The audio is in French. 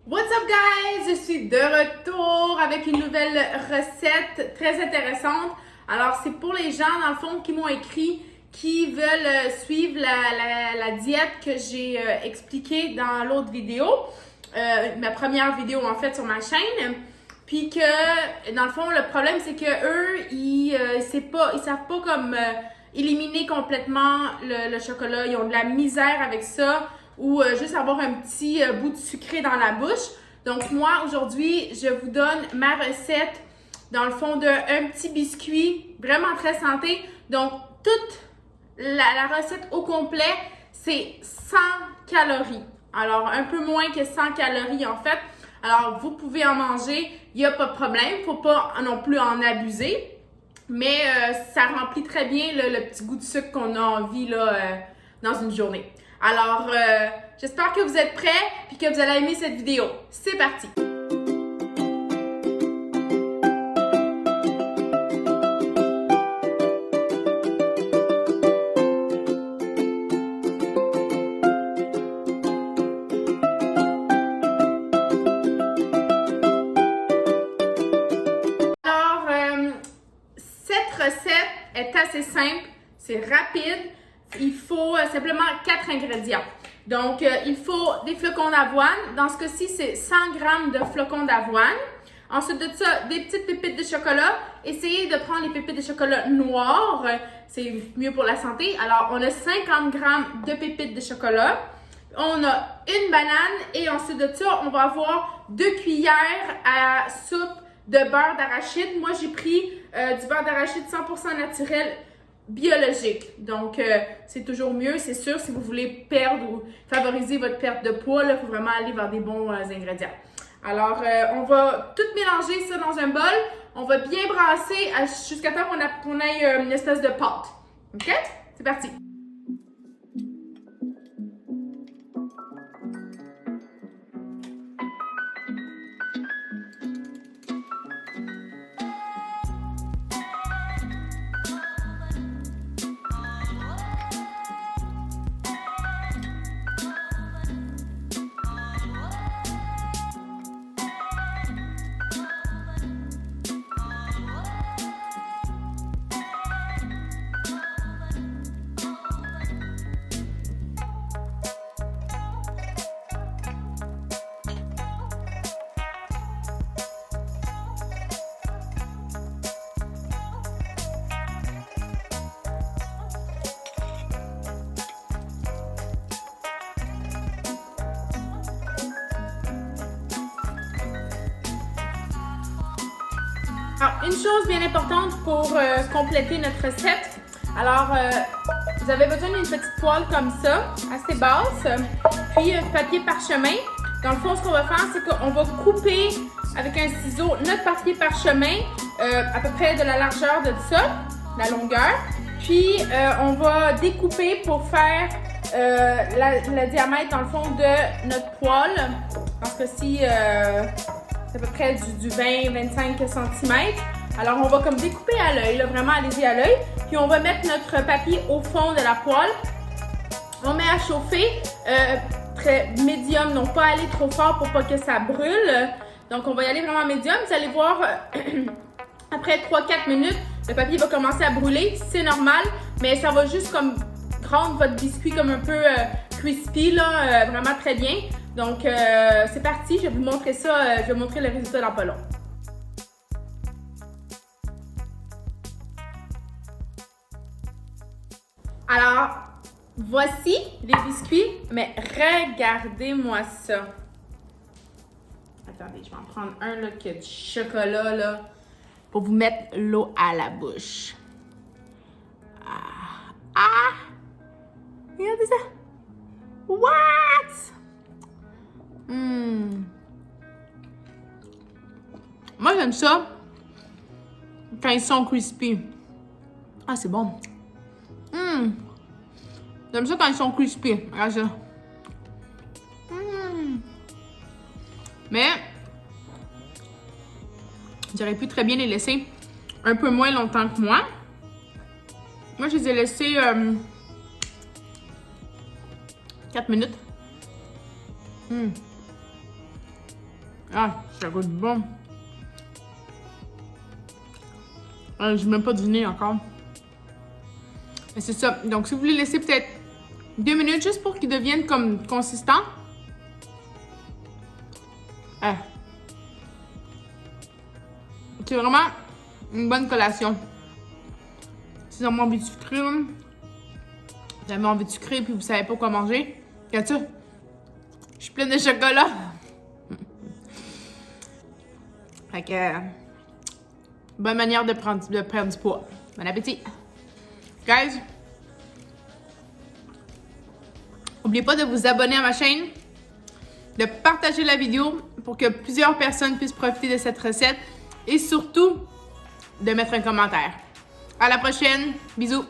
What's up guys? Je suis de retour avec une nouvelle recette très intéressante. Alors c'est pour les gens dans le fond qui m'ont écrit, qui veulent suivre la diète que j'ai expliquée dans l'autre vidéo, ma première vidéo en fait sur ma chaîne. Puis que dans le fond le problème c'est que eux ils savent pas comme éliminer complètement le chocolat. Ils ont de la misère avec ça. Ou juste avoir un petit bout de sucré dans la bouche. Donc moi, aujourd'hui, je vous donne ma recette, dans le fond, d'un petit biscuit vraiment très santé. Donc, toute la recette au complet, c'est 100 calories. Alors, un peu moins que 100 calories en fait. Alors, vous pouvez en manger, il n'y a pas de problème. Il ne faut pas non plus en abuser. Mais ça remplit très bien le petit goût de sucre qu'on a envie là, dans une journée. Alors, j'espère que vous êtes prêts et que vous allez aimer cette vidéo. C'est parti! Alors, cette recette est assez simple, c'est rapide. Il faut simplement 4 ingrédients. Donc, il faut des flocons d'avoine. Dans ce cas-ci, c'est 100 g de flocons d'avoine. Ensuite de ça, des petites pépites de chocolat. Essayez de prendre les pépites de chocolat noires. C'est mieux pour la santé. Alors, on a 50 g de pépites de chocolat. On a une banane. Et ensuite de ça, on va avoir 2 cuillères à soupe de beurre d'arachide. Moi, j'ai pris du beurre d'arachide 100% naturel biologique. Donc, c'est toujours mieux, c'est sûr, si vous voulez perdre ou favoriser votre perte de poids, il faut vraiment aller vers des bons ingrédients. Alors, on va tout mélanger ça dans un bol. On va bien brasser jusqu'à temps qu'on ait une espèce de pâte. OK? C'est parti! Alors, une chose bien importante pour compléter notre recette. Alors, vous avez besoin d'une petite poêle comme ça, assez basse, puis papier parchemin. Dans le fond, ce qu'on va faire, c'est qu'on va couper avec un ciseau notre papier parchemin à peu près de la largeur de ça, la longueur. Puis, on va découper pour faire le diamètre, dans le fond, de notre poêle. Parce que si... c'est à peu près du 20-25 cm. Alors, on va comme découper à l'œil, vraiment allez-y à l'œil. Puis, on va mettre notre papier au fond de la poêle. On met à chauffer, très médium, donc pas aller trop fort pour pas que ça brûle. Donc, on va y aller vraiment médium. Vous allez voir, après 3-4 minutes, le papier va commencer à brûler. C'est normal, mais ça va juste comme rendre votre biscuit comme un peu crispy, là, vraiment très bien. Donc, c'est parti, je vais vous montrer ça, je vais vous montrer le résultat dans pas long. Alors, voici les biscuits, mais regardez-moi ça. Attendez, je vais en prendre un là, qui a du chocolat là, pour vous mettre l'eau à la bouche. Ah! Regardez ça! What? Moi, j'aime ça quand ils sont crispy. Ah, c'est bon. J'aime ça quand ils sont crispy. Regarde ça. Mais, j'aurais pu très bien les laisser un peu moins longtemps que moi. Moi, je les ai laissés 4 minutes. Ah, ça goûte bon. J'ai même pas deviné encore. Mais c'est ça. Donc, si vous voulez laisser peut-être 2 minutes juste pour qu'il devienne comme consistant. C'est vraiment une bonne collation. Si vous avez envie de sucrer, vous avez envie de sucrer puis vous savez pas quoi manger, regarde ça. Je suis pleine de chocolat. Fait que, bonne manière de prendre du poids. Bon appétit. Guys, n'oubliez pas de vous abonner à ma chaîne, de partager la vidéo pour que plusieurs personnes puissent profiter de cette recette et surtout de mettre un commentaire. À la prochaine. Bisous.